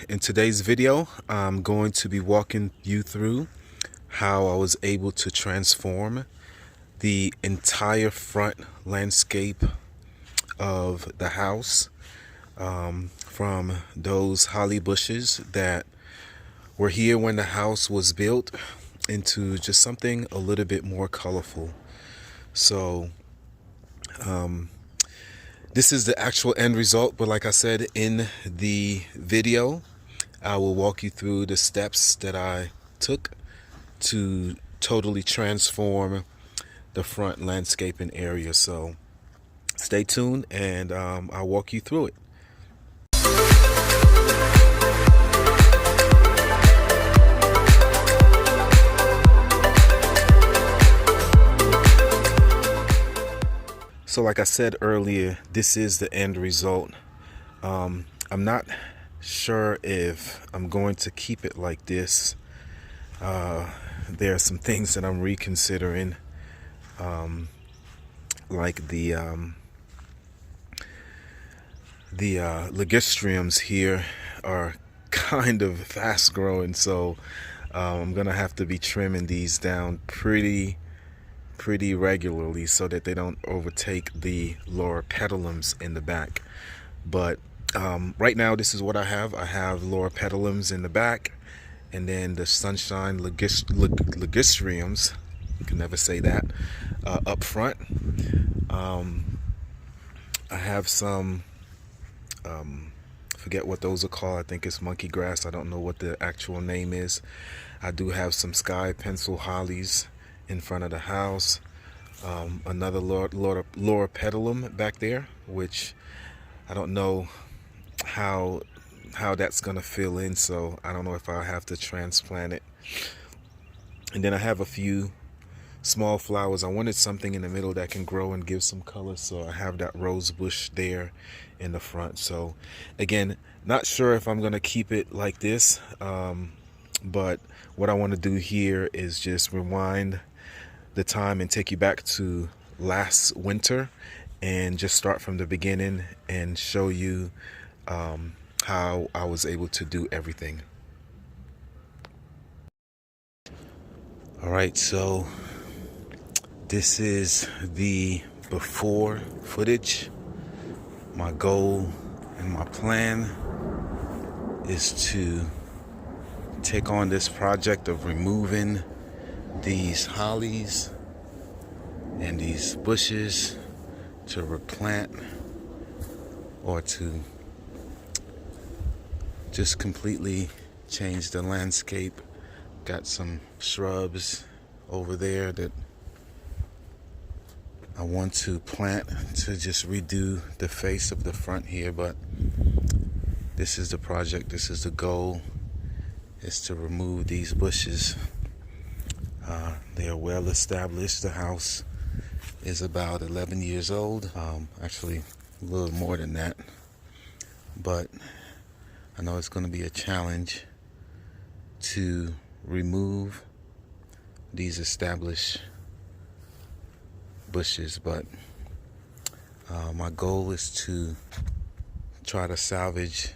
in today's video, I'm going to be walking you through how I was able to transform the entire front landscape of the house, from those holly bushes that were here when the house was built into just something a little bit more colorful. So this is the actual end result, but like I said in the video, I will walk you through the steps that I took to totally transform the front landscaping area. So stay tuned and I'll walk you through it. So like I said earlier, this is the end result. I'm not sure if I'm going to keep it like this. There are some things that I'm reconsidering, like the ligustrum here are kind of fast growing, so I'm gonna have to be trimming these down pretty regularly so that they don't overtake the lower petalums in the back. But right now this is what I have. I have lower petalums in the back, and then the sunshine ligustrum, you can never say that, up front. I have some forget what those are called. I think it's monkey grass. I don't know what the actual name is. I do have some sky pencil hollies in front of the house. Another lower petalum back there, which I don't know how that's gonna fill in, so I don't know if I'll have to transplant it. And then I have a few small flowers. I wanted something in the middle that can grow and give some color, so I have that rose bush there in the front. So again, not sure if I'm gonna keep it like this, but what I want to do here is just rewind the time and take you back to last winter and just start from the beginning and show you how I was able to do everything. All right, so this is the before footage. My goal and my plan is to take on this project of removing these hollies and these bushes to replant, or to just completely change the landscape. Got some shrubs over there that I want to plant to just redo the face of the front here, but this is the project, this is the goal, is to remove these bushes. They are well established. The house is about 11 years old, actually a little more than that, but I know it's going to be a challenge to remove these established bushes, but my goal is to try to salvage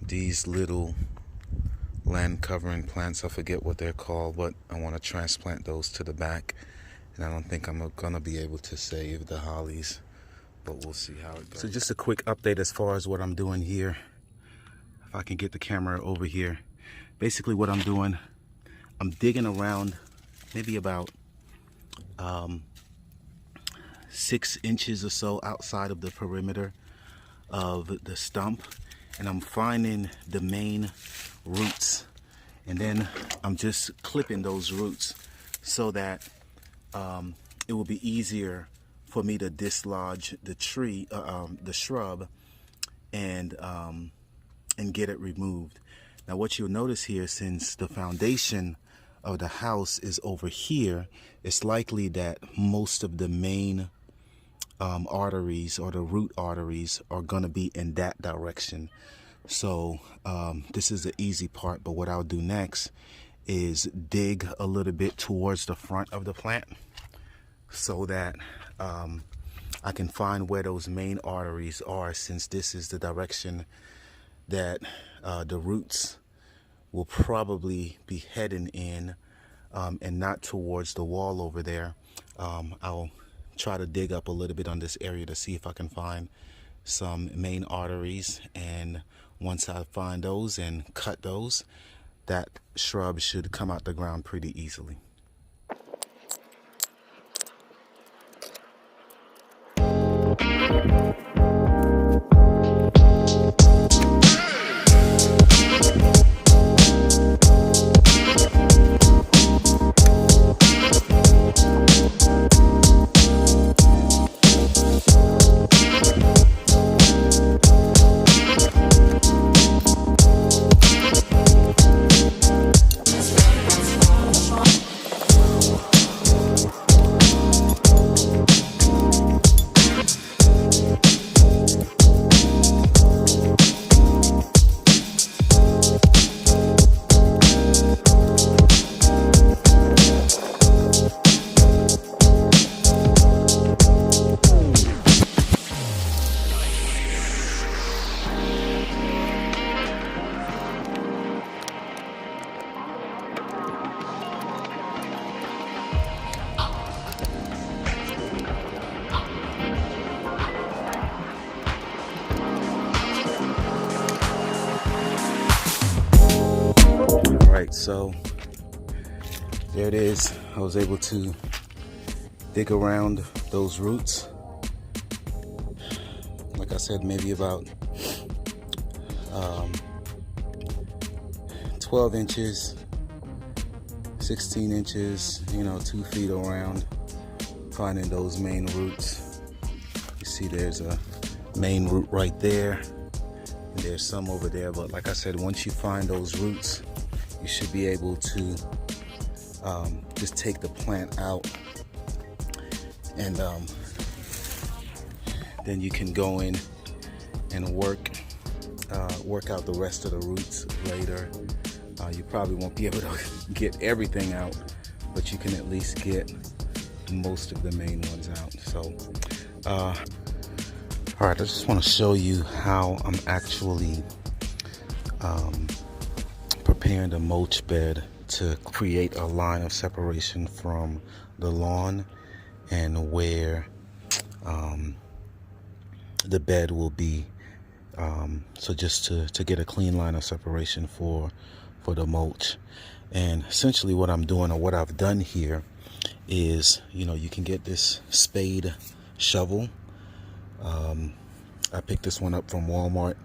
these little land covering plants. I forget what they're called, but I want to transplant those to the back, and I don't think I'm gonna be able to save the hollies, but we'll see how it goes. So just a quick update as far as what I'm doing here. If I can get the camera over here, basically what I'm doing, I'm digging around maybe about 6 inches or so outside of the perimeter of the stump, and I'm finding the main roots, and then I'm just clipping those roots so that it will be easier for me to dislodge the tree, the shrub, and get it removed. Now what you'll notice here, since the foundation of the house is over here, it's likely that most of the main arteries, or the root arteries, are going to be in that direction. So this is the easy part, but what I'll do next is dig a little bit towards the front of the plant so that I can find where those main arteries are, since this is the direction that the roots will probably be heading in and not towards the wall over there. I'll try to dig up a little bit on this area to see if I can find some main arteries, and once I find those and cut those, that shrub should come out the ground pretty easily. Alright, so there it is. I was able to dig around those roots. Like I said, maybe about 12 inches, 16 inches, 2 feet around, finding those main roots. You see there's a main root right there, and there's some over there, but like I said, once you find those roots, you should be able to just take the plant out, and then you can go in and work out the rest of the roots later. You probably won't be able to get everything out, but you can at least get most of the main ones out. So all right, I just want to show you how I'm actually preparing the mulch bed to create a line of separation from the lawn and where the bed will be. So just to get a clean line of separation for the mulch. And essentially what I'm doing, or what I've done here, is you can get this spade shovel. I picked this one up from Walmart,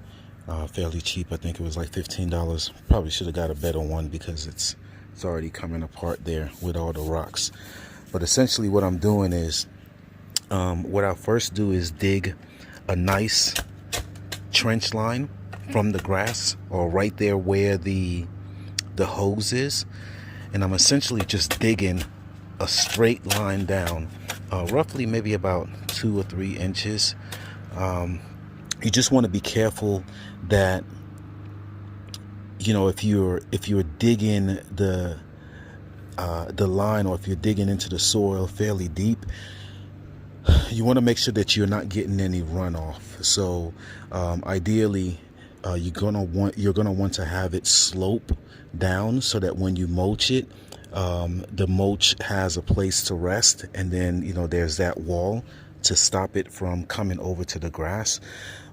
fairly cheap. I think it was like $15. Probably should have got a better one because it's already coming apart there with all the rocks. But essentially what I'm doing is, what I first do is dig a nice trench line from the grass, or right there where the hose is, and I'm essentially just digging a straight line down, roughly maybe about 2 or 3 inches. You just want to be careful that if you're digging the line, or if you're digging into the soil fairly deep, you want to make sure that you're not getting any runoff. So ideally you're gonna want to have it slope down, so that when you mulch it, the mulch has a place to rest, and then there's that wall to stop it from coming over to the grass.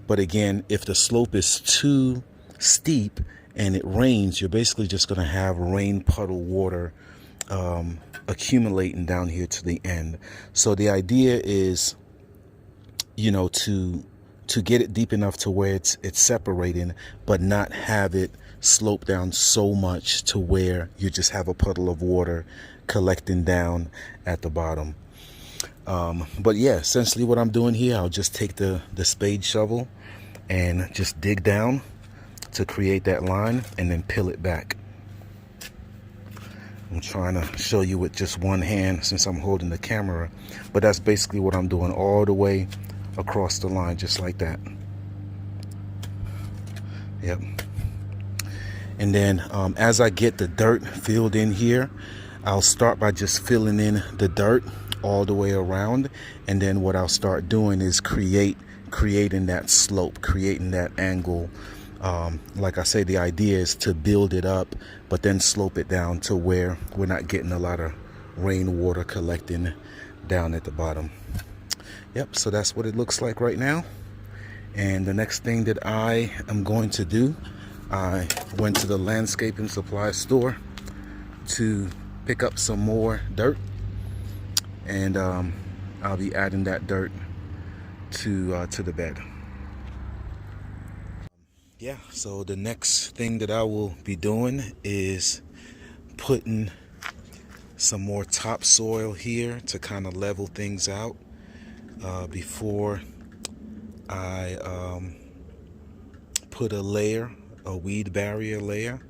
But again, if the slope is too steep and it rains, you're basically just going to have rain puddle water accumulating down here to the end. So the idea is to get it deep enough to where it's separating, but not have it slope down so much to where you just have a puddle of water collecting down at the bottom. But yeah, essentially what I'm doing here, I'll just take the spade shovel and just dig down to create that line, and then peel it back. I'm trying to show you with just one hand since I'm holding the camera, but that's basically what I'm doing, all the way across the line, just like that. Yep. And then as I get the dirt filled in here, I'll start by just filling in the dirt all the way around, and then what I'll start doing is creating that slope, creating that angle Like I say, the idea is to build it up, but then slope it down to where we're not getting a lot of rainwater collecting down at the bottom. Yep, so that's what it looks like right now. And the next thing that I am going to do, I went to the landscaping supply store to pick up some more dirt, and I'll be adding that dirt to the bed. Yeah, so the next thing that I will be doing is putting some more topsoil here to kind of level things out before I put a weed barrier layer,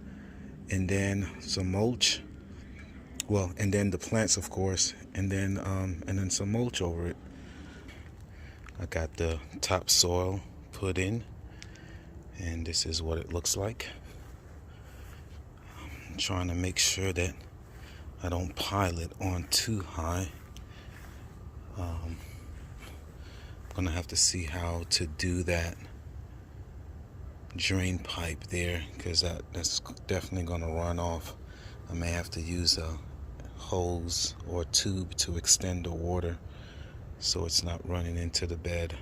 and then some mulch. Well, and then the plants, of course, and then some mulch over it. I got the topsoil put in, and this is what it looks like. I'm trying to make sure that I don't pile it on too high. I'm gonna have to see how to do that drain pipe there, because that's definitely gonna run off. I may have to use a hose or tube to extend the water so it's not running into the bed.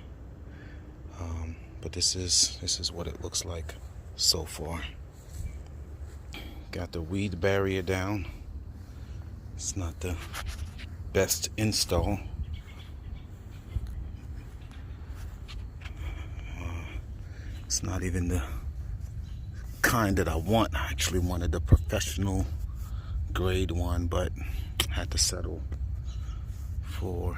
But this is what it looks like so far. Got the weed barrier down. It's not the best install. It's not even the kind that I want. I actually wanted the professional grade one, but had to settle for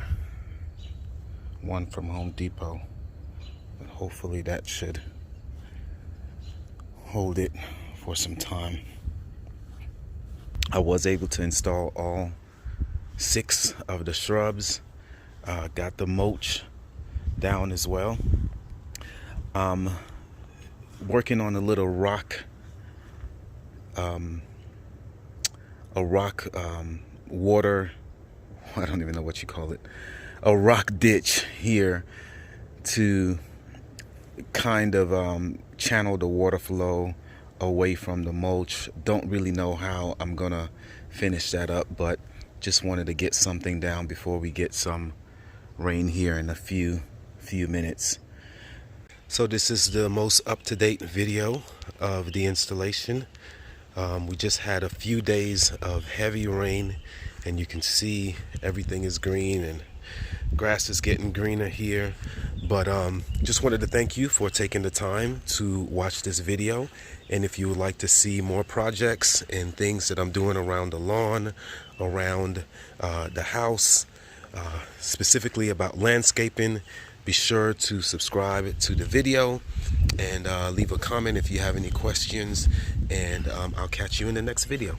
one from Home Depot. But hopefully that should hold it for some time. I was able to install all 6 of the shrubs. Got the mulch down as well. Working on a little rock water, I don't even know what you call it, a rock ditch here to kind of channel the water flow away from the mulch. Don't really know how I'm gonna finish that up, but just wanted to get something down before we get some rain here in a few minutes. So this is the most up-to-date video of the installation. We just had a few days of heavy rain, and you can see everything is green and grass is getting greener here. But just wanted to thank you for taking the time to watch this video. And if you would like to see more projects and things that I'm doing around the lawn, around the house, specifically about landscaping, be sure to subscribe to the video and leave a comment if you have any questions, and I'll catch you in the next video.